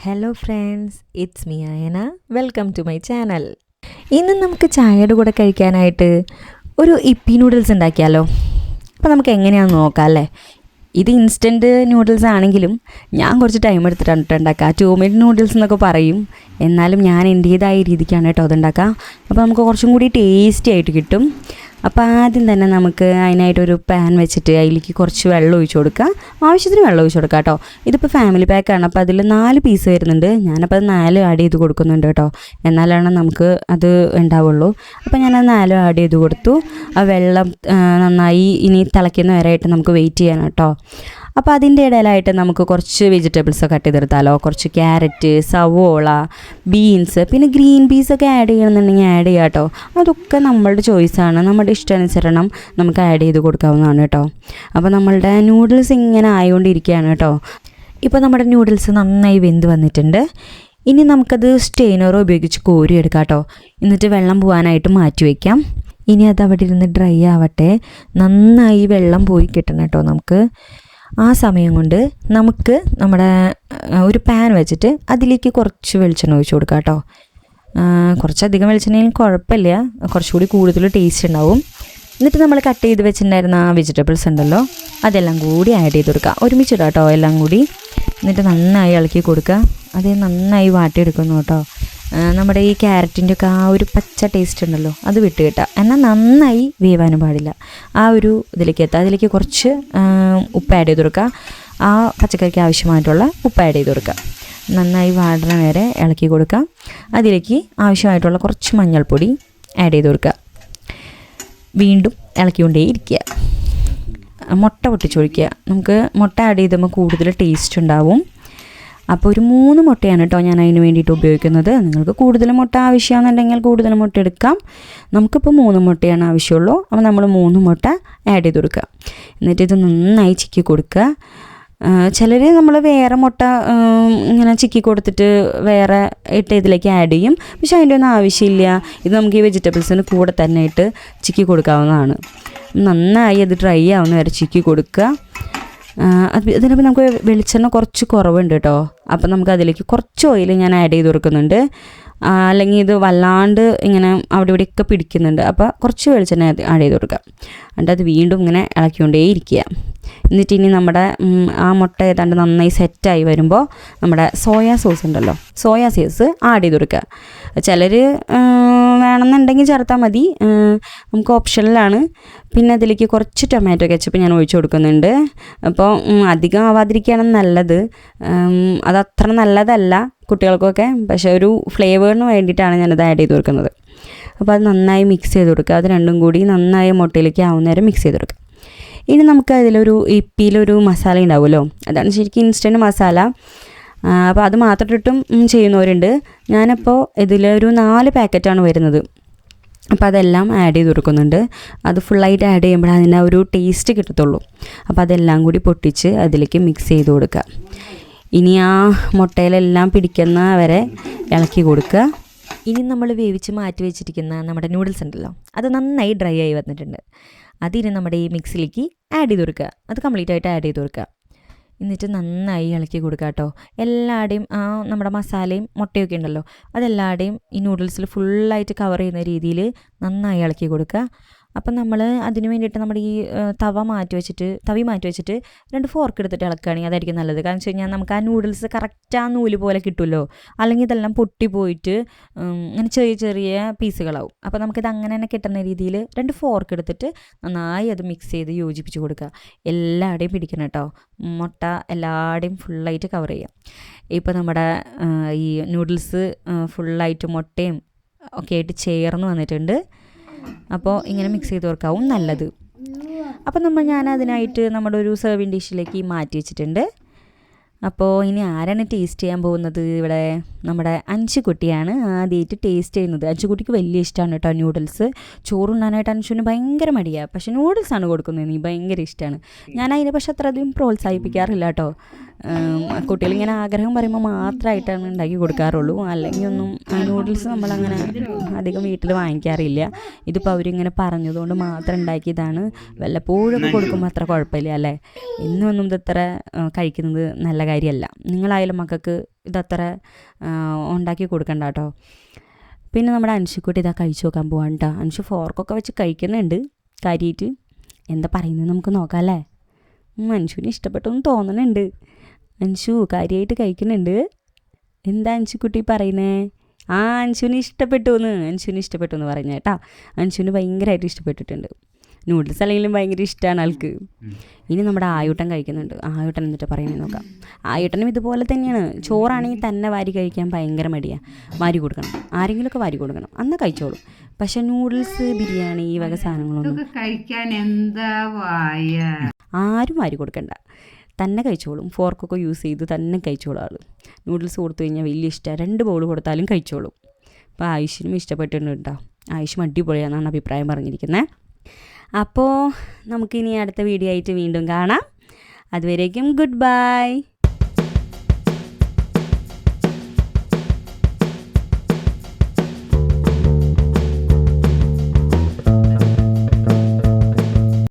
Hello friends, it's me Ayana. Welcome to my channel. ഇന്ന് നമുക്ക് ചായയുടെ കൂടെ കഴിക്കാനായിട്ട് ഒരു ഇപ്പി നൂഡിൽസ് ഉണ്ടാക്കിയാലോ? അപ്പോൾ നമുക്ക് എങ്ങനെയാണെന്ന് നോക്കാം അല്ലേ. ഇത് ഇൻസ്റ്റൻറ്റ് നൂഡിൽസ് ആണെങ്കിലും ഞാൻ കുറച്ച് ടൈം എടുത്തിട്ടാണ് ഉണ്ടാക്കുക. 2 മിനിറ്റ് നൂഡിൽസ് എന്നൊക്കെ പറയും, എന്നാലും ഞാൻ എൻ്റേതായ രീതിക്കാണ് കേട്ടോ അതുണ്ടാക്കുക. അപ്പോൾ നമുക്ക് കുറച്ചും കൂടി ടേസ്റ്റി ആയിട്ട് കിട്ടും. അപ്പോൾ ആദ്യം തന്നെ നമുക്ക് അതിനായിട്ടൊരു പാൻ വെച്ചിട്ട് അതിലേക്ക് കുറച്ച് വെള്ളം ഒഴിച്ച് കൊടുക്കുക. ആവശ്യത്തിന് വെള്ളം ഒഴിച്ച് കൊടുക്കുക കേട്ടോ. ഇതിപ്പോൾ ഫാമിലി പാക്കാണ്, അപ്പോൾ അതിൽ 4 പീസ് വരുന്നുണ്ട്. ഞാനപ്പോൾ 4 ആഡ് ചെയ്ത് കൊടുക്കുന്നുണ്ട് കേട്ടോ, എന്നാലാണ് നമുക്ക് അത് ഉണ്ടാവുള്ളൂ. അപ്പോൾ ഞാനത് 4 ആഡ് ചെയ്ത് കൊടുത്തു. ആ വെള്ളം നന്നായി ഇനി തിളയ്ക്കുന്ന വരെയായിട്ട് നമുക്ക് വെയിറ്റ് ചെയ്യണം കേട്ടോ. അപ്പോൾ അതിൻ്റെ ഇടയിലായിട്ട് നമുക്ക് കുറച്ച് വെജിറ്റബിൾസ് കട്ട് ചെയ്തെടുത്താലോ. കുറച്ച് ക്യാരറ്റ്, സവോള, ബീൻസ്, പിന്നെ ഗ്രീൻ പീസൊക്കെ ആഡ് ചെയ്യണമെന്നുണ്ടെങ്കിൽ ആഡ് ചെയ്യാം കേട്ടോ. അതൊക്കെ നമ്മളുടെ ചോയ്സാണ്, നമ്മുടെ ഇഷ്ടാനുസരണം നമുക്ക് ആഡ് ചെയ്ത് കൊടുക്കാവുന്നതാണ് കേട്ടോ. അപ്പോൾ നമ്മളുടെ നൂഡിൽസ് ഇങ്ങനെ ആയിക്കൊണ്ടിരിക്കുകയാണ് കേട്ടോ. ഇപ്പോൾ നമ്മുടെ നൂഡിൽസ് നന്നായി വെന്ത് വന്നിട്ടുണ്ട്. ഇനി നമുക്കത് സ്റ്റെയിനർ ഉപയോഗിച്ച് കോരിയെടുക്കാം കേട്ടോ. എന്നിട്ട് വെള്ളം പോകാനായിട്ട് മാറ്റി വയ്ക്കാം. ഇനി അത് അവിടെ ഇരുന്ന് ഡ്രൈ ആവട്ടെ. നന്നായി വെള്ളം പോയി കിട്ടണം കേട്ടോ നമുക്ക്. ആ സമയം കൊണ്ട് നമുക്ക് നമ്മുടെ ഒരു പാൻ വെച്ചിട്ട് അതിലേക്ക് കുറച്ച് വെളിച്ചെണ്ണ ഒഴിച്ച് കൊടുക്കാം കേട്ടോ. കുറച്ചധികം വെളിച്ചെണ്ണയിൽ കുഴപ്പമില്ല, കുറച്ചുകൂടി കൂടുതൽ ടേസ്റ്റ് ഉണ്ടാവും. എന്നിട്ട് നമ്മൾ കട്ട് ചെയ്ത് വെച്ചിട്ടുണ്ടായിരുന്ന ആ വെജിറ്റബിൾസ് ഉണ്ടല്ലോ, അതെല്ലാം കൂടി ആഡ് ചെയ്ത് കൊടുക്കുക. ഒരുമിച്ചിടാം കേട്ടോ എല്ലാം കൂടി. എന്നിട്ട് നന്നായി ഇളക്കി കൊടുക്കുക. അത് നന്നായി വാട്ടിയെടുക്കുന്നു കേട്ടോ. നമ്മുടെ ഈ ക്യാരറ്റിൻ്റെ ഒക്കെ ആ ഒരു പച്ച ടേസ്റ്റ് ഉണ്ടല്ലോ, അത് വിട്ട് കിട്ടുക. എന്നാൽ നന്നായി വേവാനും പാടില്ല. ആ ഒരു ഇതിലേക്ക് എത്തുക. അതിലേക്ക് കുറച്ച് ഉപ്പ് ആഡ് ചെയ്ത് കൊടുക്കുക. ആ പച്ചക്കറിക്ക് ആവശ്യമായിട്ടുള്ള ഉപ്പ് ആഡ് ചെയ്ത് കൊടുക്കുക. നന്നായി വാടണ വരെ ഇളക്കി കൊടുക്കുക. അതിലേക്ക് ആവശ്യമായിട്ടുള്ള കുറച്ച് മഞ്ഞൾപ്പൊടി ആഡ് ചെയ്ത് കൊടുക്കുക. വീണ്ടും ഇളക്കിക്കൊണ്ടേ ഇരിക്കുക. മുട്ട പൊട്ടിച്ചൊഴിക്കുക. നമുക്ക് മുട്ട ആഡ് ചെയ്തുമ്പോൾ കൂടുതൽ ടേസ്റ്റ് ഉണ്ടാവും. അപ്പോൾ ഒരു 3 മുട്ടയാണ് കേട്ടോ ഞാൻ അതിന് വേണ്ടിയിട്ട് ഉപയോഗിക്കുന്നത്. നിങ്ങൾക്ക് കൂടുതൽ മുട്ട ആവശ്യമാണെന്നുണ്ടെങ്കിൽ കൂടുതൽ മുട്ട എടുക്കാം. നമുക്കിപ്പോൾ 3 മുട്ടയാണ് ആവശ്യമുള്ളൂ. അപ്പോൾ നമ്മൾ 3 മുട്ട ആഡ് ചെയ്ത് കൊടുക്കുക. എന്നിട്ട് ഇത് നന്നായി ചിക്കി കൊടുക്കുക. ചിലർ നമ്മൾ വേറെ മുട്ട ഇങ്ങനെ ചിക്കി കൊടുത്തിട്ട് വേറെ ഇട്ട് ഇതിലേക്ക് ആഡ് ചെയ്യും. പക്ഷെ അതിൻ്റെ ഒന്നും ആവശ്യമില്ല. ഇത് നമുക്ക് ഈ വെജിറ്റബിൾസിന് കൂടെ തന്നെ ഇട്ട് ചിക്കി കൊടുക്കാവുന്നതാണ്. നന്നായി അത് ഡ്രൈ ആവുന്ന വരെ ചിക്കി കൊടുക്കുക. അതിനിപ്പോൾ നമുക്ക് വെളിച്ചെണ്ണ കുറച്ച് കുറവുണ്ട് കേട്ടോ. അപ്പം നമുക്ക് അതിലേക്ക് കുറച്ച് ഓയിൽ ഞാൻ ആഡ് ചെയ്ത് കൊടുക്കുന്നുണ്ട്. അല്ലെങ്കിൽ ഇത് വല്ലാണ്ട് ഇങ്ങനെ അവിടെ ഇവിടെയൊക്കെ പിടിക്കുന്നുണ്ട്. അപ്പോൾ കുറച്ച് വെളിച്ചെണ്ണ ആഡ് ചെയ്ത് കൊടുക്കുക. എന്നിട്ട് അത് വീണ്ടും ഇങ്ങനെ ഇളക്കിക്കൊണ്ടേ ഇരിക്കുക. എന്നിട്ട് ഇനി നമ്മുടെ ആ മുട്ട ഏതാണ്ട് നന്നായി സെറ്റായി വരുമ്പോൾ നമ്മുടെ സോയാ സോസ് ഉണ്ടല്ലോ, സോയാ സോസ് ആഡ് ചെയ്ത് കൊടുക്കുക. ചിലർ വേണമെന്നുണ്ടെങ്കിൽ ചേർത്താൽ മതി, നമുക്ക് ഓപ്ഷനിലാണ്. പിന്നെ അതിലേക്ക് കുറച്ച് ടൊമാറ്റോ കെച്ചപ്പ് ഞാൻ ഒഴിച്ചു കൊടുക്കുന്നുണ്ട്. അപ്പോൾ അധികം ആവാതിരിക്കുകയാണ് നല്ലത്. അതത്ര നല്ലതല്ല കുട്ടികൾക്കൊക്കെ, പക്ഷേ ഒരു ഫ്ലേവറിന് വേണ്ടിയിട്ടാണ് ഞാനത് ആഡ് ചെയ്ത് കൊടുക്കുന്നത്. അപ്പോൾ അത് നന്നായി മിക്സ് ചെയ്ത് കൊടുക്കുക. അത് രണ്ടും കൂടി നന്നായി മുട്ടയിലേക്ക് ആവുന്നേരം മിക്സ് ചെയ്ത് കൊടുക്കുക. ഇനി നമുക്ക് അതിലൊരു ഇപ്പിയിലൊരു മസാല ഉണ്ടാവുമല്ലോ, അതാണ് ശരിക്കും ഇൻസ്റ്റൻറ്റ് മസാല. അപ്പോൾ അത് മാത്രം ഇട്ടും ചെയ്യുന്നവരുണ്ട്. ഞാനപ്പോൾ ഇതിലൊരു 4 പാക്കറ്റാണ് വരുന്നത്. അപ്പോൾ അതെല്ലാം ആഡ് ചെയ്ത് കൊടുക്കുന്നുണ്ട്. അത് ഫുള്ളായിട്ട് ആഡ് ചെയ്യുമ്പോൾ അതിൻ്റെ ഒരു ടേസ്റ്റ് കിട്ടത്തുള്ളൂ. അപ്പോൾ അതെല്ലാം കൂടി പൊട്ടിച്ച് അതിലേക്ക് മിക്സ് ചെയ്ത് കൊടുക്കുക. ഇനി ആ മുട്ടയിലെല്ലാം പിടിക്കുന്ന വരെ ഇളക്കി കൊടുക്കുക. ഇനി നമ്മൾ വേവിച്ച് മാറ്റി വെച്ചിരിക്കുന്ന നമ്മുടെ നൂഡിൽസ് ഉണ്ടല്ലോ, അത് നന്നായി ഡ്രൈ ആയി വന്നിട്ടുണ്ട്. അതിന് നമ്മുടെ ഈ മിക്സിലേക്ക് ആഡ് ചെയ്ത് കൊടുക്കുക. അത് കംപ്ലീറ്റ് ആയിട്ട് ആഡ് ചെയ്ത് കൊടുക്കുക. എന്നിട്ട് നന്നായി ഇളക്കി കൊടുക്കുക കേട്ടോ. എല്ലാവരുടെയും ആ നമ്മുടെ മസാലയും മുട്ടയൊക്കെ ഉണ്ടല്ലോ, അതെല്ലാവരുടെയും ഈ നൂഡിൽസിൽ ഫുള്ളായിട്ട് കവർ ചെയ്യുന്ന രീതിയിൽ നന്നായി ഇളക്കി കൊടുക്കുക. അപ്പം നമ്മൾ അതിന് വേണ്ടിയിട്ട് നമ്മുടെ ഈ തവി മാറ്റി വെച്ചിട്ട് 2 ഫോർക്ക് എടുത്തിട്ട് ഇളക്കുകയാണെങ്കിൽ അതായിരിക്കും നല്ലത്. കാരണം വെച്ച് കഴിഞ്ഞാൽ നമുക്ക് ആ നൂഡിൽസ് കറക്റ്റ് ആ നൂല് പോലെ കിട്ടുമല്ലോ. അല്ലെങ്കിൽ ഇതെല്ലാം പൊട്ടിപ്പോയിട്ട് ഇങ്ങനെ ചെറിയ ചെറിയ പീസുകളാവും. അപ്പോൾ നമുക്കിത് അങ്ങനെ തന്നെ കിട്ടുന്ന രീതിയിൽ 2 ഫോർക്ക് എടുത്തിട്ട് നന്നായി അത് മിക്സ് ചെയ്ത് യോജിപ്പിച്ച് കൊടുക്കുക. എല്ലാവരുടെയും പിടിക്കണം കേട്ടോ. മുട്ട എല്ലാവരുടെയും ഫുള്ളായിട്ട് കവർ ചെയ്യാം. ഇപ്പോൾ നമ്മുടെ ഈ നൂഡിൽസ് ഫുള്ളായിട്ട് മുട്ടയും ഒക്കെ ആയിട്ട് ചേർന്ന് വന്നിട്ടുണ്ട്. അപ്പോൾ ഇങ്ങനെ മിക്സ് ചെയ്ത് കൊടുക്കാവും നല്ലത്. അപ്പോൾ ഞാൻ അതിനായിട്ട് നമ്മുടെ ഒരു സെർവിങ് ഡിഷിലേക്ക് മാറ്റി വെച്ചിട്ടുണ്ട്. അപ്പോൾ ഇനി ആരാണ് ടേസ്റ്റ് ചെയ്യാൻ പോകുന്നത്? ഇവിടെ നമ്മുടെ അഞ്ചുകുട്ടിയാണ് ആദ്യമായിട്ട് ടേസ്റ്റ് ചെയ്യുന്നത്. അഞ്ചുകുട്ടിക്ക് വലിയ ഇഷ്ടമാണ് കേട്ടോ നൂഡിൽസ്. ചോറുണ്ണാനായിട്ട് അഞ്ചുവിന് ഭയങ്കര മടിയാണ്, പക്ഷേ നൂഡിൽസാണ് കൊടുക്കുന്നത്, എനിക്ക് ഭയങ്കര ഇഷ്ടമാണ്. ഞാൻ അതിനെ പക്ഷേ അത്ര അധികം പ്രോത്സാഹിപ്പിക്കാറില്ല കേട്ടോ. കുട്ടികളിങ്ങനെ ആഗ്രഹം പറയുമ്പോൾ മാത്രമായിട്ടാണ് ഉണ്ടാക്കി കൊടുക്കാറുള്ളൂ. അല്ലെങ്കിൽ ഒന്നും നൂഡിൽസ് നമ്മളങ്ങനെ അധികം വീട്ടിൽ വാങ്ങിക്കാറില്ല. ഇതിപ്പോൾ അവരിങ്ങനെ പറഞ്ഞതുകൊണ്ട് മാത്രം ഉണ്ടാക്കിയതാണ്. വല്ലപ്പോഴും കൊടുക്കുമ്പോൾ അത്ര കുഴപ്പമില്ല അല്ലേ. ഇന്നൊന്നും ഇതത്ര കഴിക്കുന്നത് നല്ല കാര്യമല്ല. നിങ്ങളായാലും മക്കൾക്ക് ഇതത്ര ഉണ്ടാക്കി കൊടുക്കണ്ട കേട്ടോ. പിന്നെ നമ്മുടെ അൻഷിക്കുട്ടി ഇതാ കഴിച്ചു നോക്കാൻ പോകാൻ കേട്ടോ. അൻഷു ഫോർക്കൊക്കെ വെച്ച് കഴിക്കുന്നുണ്ട് കാര്യമായിട്ട്. എന്താ പറയുന്നത് നമുക്ക് നോക്കാം അല്ലേ. അൻഷുവിന് ഇഷ്ടപ്പെട്ടൊന്നും തോന്നണുണ്ട്. അൻഷു കാര്യമായിട്ട് കഴിക്കുന്നുണ്ട്. എന്താ അൻഷുക്കുട്ടി പറയുന്നേ? അൻഷുവിന് ഇഷ്ടപ്പെട്ടു എന്ന് പറഞ്ഞ കേട്ടാ. അൻഷുവിന് ഭയങ്കരമായിട്ട് ഇഷ്ടപ്പെട്ടിട്ടുണ്ട്. നൂഡിൽസ് അല്ലെങ്കിലും ഭയങ്കര ഇഷ്ടമാണ് ആൾക്ക്. ഇനി നമ്മുടെ ആയൂട്ടൻ കഴിക്കുന്നുണ്ട്. ആയൂട്ടൻ എന്നിട്ട് പറയുന്നത് നോക്കാം. ആയൂട്ടനും ഇതുപോലെ തന്നെയാണ്. ചോറാണെങ്കിൽ തന്നെ വാരി കഴിക്കാൻ ഭയങ്കര മടിയാണ്. വാരി കൊടുക്കണം, ആരെങ്കിലുമൊക്കെ വാരി കൊടുക്കണം, അന്ന് കഴിച്ചോളൂ. പക്ഷെ നൂഡിൽസ്, ബിരിയാണി ഈ വക സാധനങ്ങളൊന്നും കഴിക്കാൻ എന്താ ആരും വാരി കൊടുക്കണ്ട, തന്നെ കഴിച്ചോളും. ഫോർക്കൊക്കെ യൂസ് ചെയ്ത് തന്നെ കഴിച്ചോളും ആൾ. നൂഡിൽസ് കൊടുത്തു കഴിഞ്ഞാൽ വലിയ ഇഷ്ടമാണ്. 2 ബൗൾ കൊടുത്താലും കഴിച്ചോളും. അപ്പോൾ ആയുഷിനും ഇഷ്ടപ്പെട്ടിട്ടുണ്ട് കേട്ടോ. ആയുഷും അടിപൊളിയാണെന്നാണ് അഭിപ്രായം പറഞ്ഞിരിക്കുന്നത്. അപ്പോൾ നമുക്കിനി അടുത്ത വീഡിയോ ആയിട്ട് വീണ്ടും കാണാം. അതുവരേക്കും ഗുഡ് ബൈ.